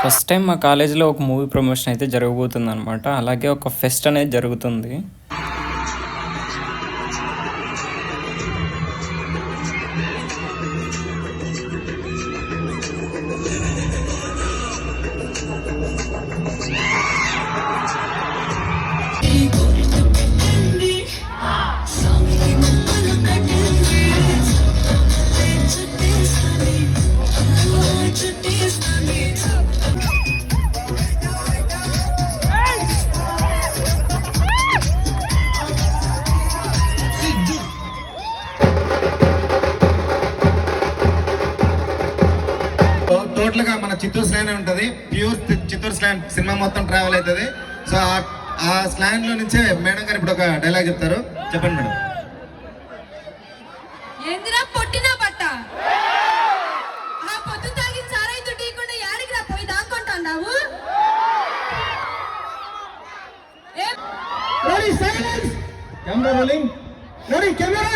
First time మా కాలేజీలో ఒక మూవీ ప్రమోషన్ అయితే జరగబోతుంది అనమాట. అలాగే ఒక ఫెస్ట్ అనేది జరుగుతుంది. టోటల్ గా మన చిత్తూరు స్లాంగ్ ఉంటది. ప్యూర్ చిత్తూరు స్లాంగ్ సినిమా మొత్తం ట్రావెల్ అవుతుంది. సో ఆ స్లాంగ్ లో నుంచే మేడం గారు ఇప్పుడు ఒక డైలాగ్ చెప్తారు. చెప్పండి మేడం. ఏందిరా పొట్టిన బట్ట, ఆ పొద్దు తాగిన సారైతో టీకుండా యాడికి రా పోయి దాక్కుంటాండావు? Ready silence, camera rolling, ready camera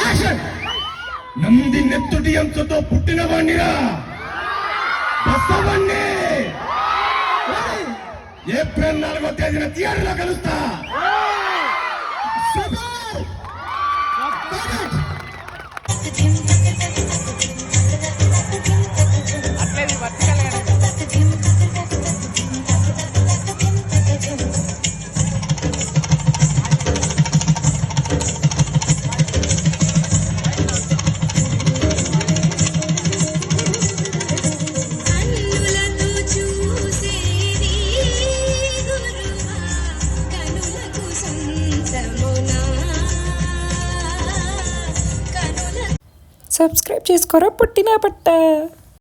action. నంది నెత్తుటి అంశతో పుట్టిన వాణ్ణిరా బసవన్ని. ఏప్రిల్ 4వ తేదీన థియేటర్లో కలుస్తా. సబ్స్క్రైబ్ చేసుకోరా పుట్టిన పట్ట.